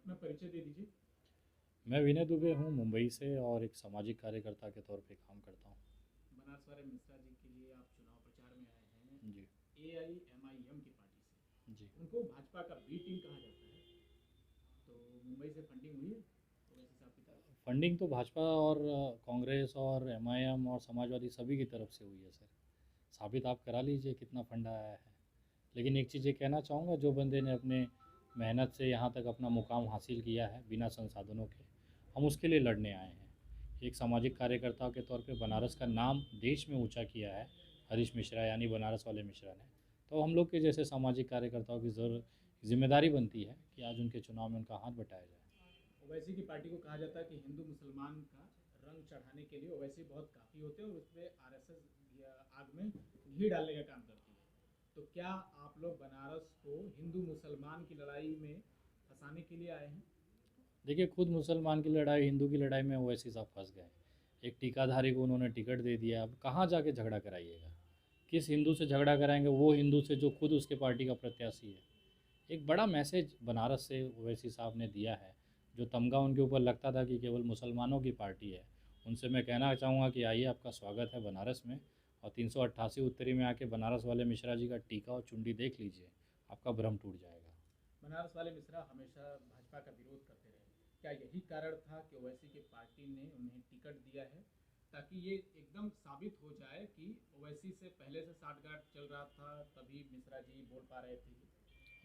अपना परिचय दे दीजिए। मैं विनय दुबे हूँ मुंबई से और एक सामाजिक कार्यकर्ता के तौर पे काम करता हूँ। बनारस वाले मिश्रा जी के लिए आप चुनाव प्रचार में आए हैं जी। AIMIM की पार्टी जी। से। उनको भाजपा का बी टीम कहा जाता है। तो मुंबई से फंडिंग हुई है ओवैसी साहब की तरफ? फंडिंग तो भाजपा और कांग्रेस और एमआईएम और समाजवादी सभी की तरफ से हुई है सर। साबित आप करा लीजिए कितना फंड आया है। लेकिन एक चीज़ ये कहना चाहूँगा, जो बंदे ने अपने मेहनत से यहाँ तक अपना मुकाम हासिल किया है बिना संसाधनों के, हम उसके लिए लड़ने आए हैं। एक सामाजिक कार्यकर्ता के तौर पे बनारस का नाम देश में ऊंचा किया है हरीश मिश्रा यानी बनारस वाले मिश्रा ने। तो हम लोग के जैसे सामाजिक कार्यकर्ताओं की ज़रूर जिम्मेदारी बनती है कि आज उनके चुनाव में उनका हाथ बटाया जाए। ओवैसी की पार्टी को कहा जाता है कि हिंदू मुसलमान का रंग चढ़ाने के लिए ओवैसी बहुत काफ़ी होते हैं और उस पर RSS आग में घी डालने का काम करती है। तो क्या आप लोग बनारस को हिंदू मुसलमान की लड़ाई में फंसाने के लिए आए हैं? देखिए, खुद मुसलमान की लड़ाई हिंदू की लड़ाई में ओवैसी साहब फंस गए। एक टीकाधारी को उन्होंने टिकट दे दिया, अब कहाँ जाके झगड़ा कराइएगा? किस हिंदू से झगड़ा कराएंगे? वो हिंदू से जो खुद उसके पार्टी का प्रत्याशी है। एक बड़ा मैसेज बनारस से ओवैसी साहब ने दिया है। जो तमगा उनके ऊपर लगता था कि केवल मुसलमानों की पार्टी है, उनसे मैं कहना चाहूँगा कि आइए, आपका स्वागत है बनारस में। और 388 उत्तरी में आके बनारस वाले मिश्रा जी का टीका और चुंडी देख लीजिए, आपका भ्रम टूट जाएगा। बनारस वाले मिश्रा हमेशा भाजपा का विरोध करते रहे। क्या यही कारण था कि ओवैसी की पार्टी ने उन्हें टिकट दिया है, ताकि ये एकदम साबित हो जाए कि ओवैसी से पहले से साठगांठ चल रहा था, तभी मिश्रा जी बोल पा रहे थे?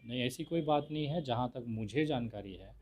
नहीं, ऐसी कोई बात नहीं है। जहाँ तक मुझे जानकारी है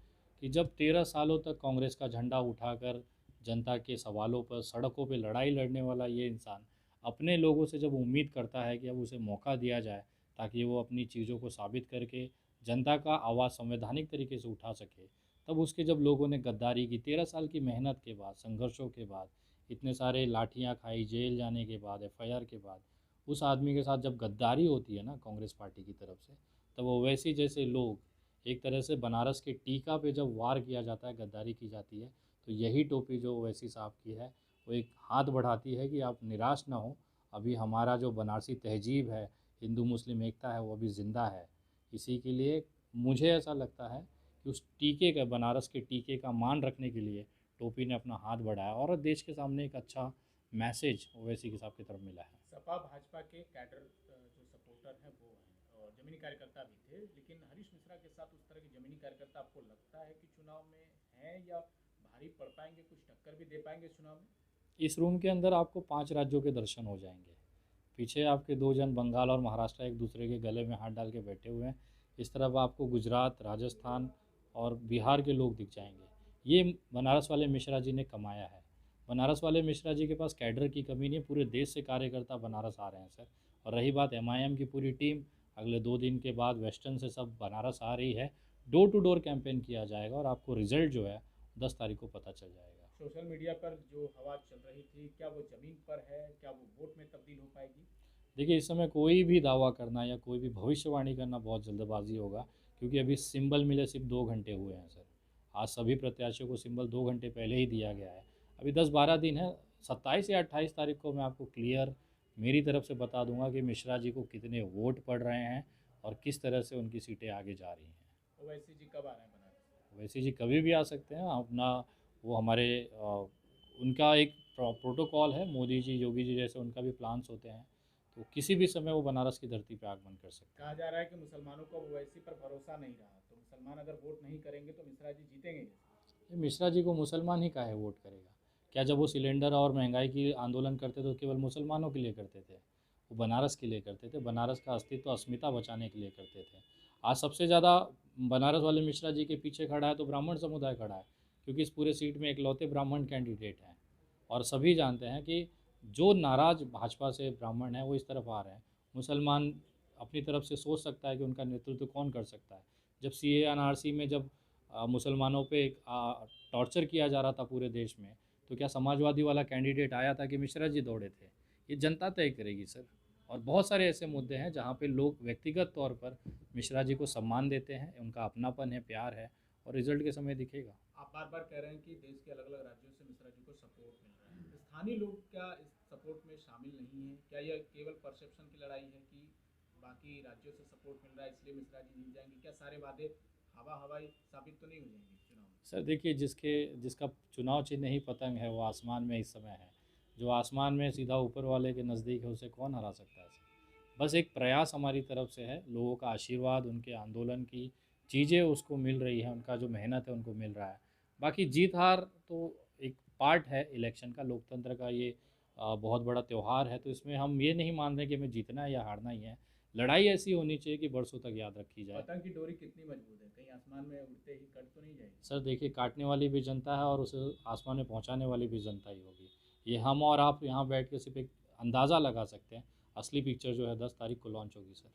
कि जब 13 सालों तक कांग्रेस का झंडा उठाकर जनता के सवालों पर सड़कों पे लड़ाई लड़ने वाला ये इंसान अपने लोगों से जब उम्मीद करता है कि अब उसे मौका दिया जाए ताकि वो अपनी चीज़ों को साबित करके जनता का आवाज़ संवैधानिक तरीके से उठा सके, तब उसके जब लोगों ने गद्दारी की, 13 साल की मेहनत के बाद, संघर्षों के बाद, इतने सारे लाठियाँ खाई, जेल जाने के बाद, FIR के बाद, उस आदमी के साथ जब गद्दारी होती है ना कांग्रेस पार्टी की तरफ से, तब ओवैसी जैसे लोग, एक तरह से बनारस के टीका पे जब वार किया जाता है, गद्दारी की जाती है, तो यही टोपी जो ओवैसी साहब की है वो एक हाथ बढ़ाती है कि आप निराश ना हो। अभी हमारा जो बनारसी तहजीब है, हिंदू मुस्लिम एकता है, वो अभी ज़िंदा है। इसी के लिए मुझे ऐसा लगता है कि उस टीके का, बनारस के टीके का मान रखने के लिए टोपी ने अपना हाथ बढ़ाया और देश के सामने एक अच्छा मैसेज ओवैसी के साहब की तरफ मिला है। सपा भाजपा के कैडर जो सपोर्टर हैं वो हैं और जमीनी कार्यकर्ता भी थे, लेकिन हरीश मिश्रा के साथ उस तरह के जमीनी कार्यकर्ता आपको लगता है कि चुनाव में हैं, या भारी पड़ पाएंगे, कुछ टक्कर भी दे पाएंगे इस चुनाव में? इस रूम के अंदर आपको 5 राज्यों के दर्शन हो जाएंगे। पीछे आपके दो जन बंगाल और महाराष्ट्र एक दूसरे के गले में हाथ डाल के बैठे हुए हैं। इस तरफ आपको गुजरात, राजस्थान और बिहार के लोग दिख जाएंगे। ये बनारस वाले मिश्रा जी ने कमाया है। बनारस वाले मिश्रा जी के पास कैडर की कमी नहीं है, पूरे देश से कार्यकर्ता बनारस आ रहे हैं सर। और रही बात MIM की पूरी टीम, अगले 2 दिन के बाद वेस्टर्न से सब बनारस आ रही है। डोर टू डोर कैंपेन किया जाएगा और आपको रिजल्ट जो है 10 तारीख को पता चल जाएगा। सोशल मीडिया पर जो हवा चल रही थी, क्या वो ज़मीन पर है? क्या वो वोट में तब्दील हो पाएगी? देखिए, इस समय कोई भी दावा करना या कोई भी भविष्यवाणी करना बहुत जल्दबाजी होगा, क्योंकि अभी सिंबल मिले सिर्फ 2 घंटे हुए हैं सर। आज सभी प्रत्याशियों को सिंबल 2 घंटे पहले ही दिया गया है। अभी 10-12 दिन है। 27 या 28 तारीख को मैं आपको क्लियर मेरी तरफ से बता दूंगा कि मिश्रा जी को कितने वोट पड़ रहे हैं और किस तरह से उनकी सीटें आगे जा रही हैं। ओवैसी जी कब आ रहे हैं बनारस? वैसे जी कभी भी आ सकते हैं अपना। वो हमारे उनका एक प्रोटोकॉल है। मोदी जी, योगी जी जैसे उनका भी प्लान्स होते हैं, तो किसी भी समय वो बनारस की धरती पर आगमन कर सकते कहा हैं। जा रहा है कि मुसलमानों को ओवैसी पर भरोसा नहीं रहा, तो मुसलमान अगर वोट नहीं करेंगे तो मिश्रा जी जीतेंगे कैसे? ये मिश्रा जी को मुसलमान ही काहे वोट करेगा? क्या जब वो सिलेंडर और महंगाई की आंदोलन करते तो केवल मुसलमानों के लिए करते थे? वो बनारस के लिए करते थे, बनारस का अस्तित्व, अस्मिता बचाने के लिए करते थे। आज सबसे ज़्यादा बनारस वाले मिश्रा जी के पीछे खड़ा है तो ब्राह्मण समुदाय खड़ा है, क्योंकि इस पूरे सीट में इकलौते ब्राह्मण कैंडिडेट हैं। और सभी जानते हैं कि जो नाराज़ भाजपा से ब्राह्मण हैं वो इस तरफ आ रहे हैं। मुसलमान अपनी तरफ से सोच सकता है कि उनका नेतृत्व कौन कर सकता है। जब CA NRC में जब मुसलमानों पे टॉर्चर किया जा रहा था पूरे देश में, तो क्या समाजवादी वाला कैंडिडेट आया था कि मिश्रा जी दौड़े थे? ये जनता तय करेगी सर। और बहुत सारे ऐसे मुद्दे हैं जहाँ पे लोग व्यक्तिगत तौर पर मिश्रा जी को सम्मान देते हैं, उनका अपनापन है, प्यार है, और रिजल्ट के समय दिखेगा। आप बार बार कह रहे हैं कि देश के अलग अलग राज्यों से मिश्रा जी को सपोर्ट मिल रहा है, स्थानीय लोग क्या इस सपोर्ट में शामिल नहीं है? क्या यह केवल परसेप्शन की लड़ाई है कि बाकी राज्यों से सपोर्ट मिल रहा है इसलिए मिश्रा जी जीत जाएंगे? क्या सारे वादे हवा हवाई साबित तो नहीं हो जाएंगी चुनाव में? सर देखिए, जिसका चुनाव चिन्ह ही पतंग है वो आसमान में इस समय है। जो आसमान में सीधा ऊपर वाले के नज़दीक है उसे कौन हरा सकता है सर। बस एक प्रयास हमारी तरफ से है, लोगों का आशीर्वाद, उनके आंदोलन की चीज़ें उसको मिल रही है, उनका जो मेहनत है उनको मिल रहा है। बाकी जीत हार तो एक पार्ट है इलेक्शन का, लोकतंत्र का ये बहुत बड़ा त्यौहार है। तो इसमें हम ये नहीं मान रहे कि हमें जीतना है या हारना ही है। लड़ाई ऐसी होनी चाहिए कि बरसों तक याद रखी जाए। पतंग की डोरी कितनी मजबूत है, कहीं आसमान में उड़ते ही कट तो नहीं जाएगी? सर देखिए, काटने वाली भी जनता है और उसे आसमान में पहुंचाने वाली भी जनता ही होगी। ये हम और आप यहाँ बैठ के सिर्फ एक अंदाज़ा लगा सकते हैं। असली पिक्चर जो है 10 तारीख को लॉन्च होगी सर।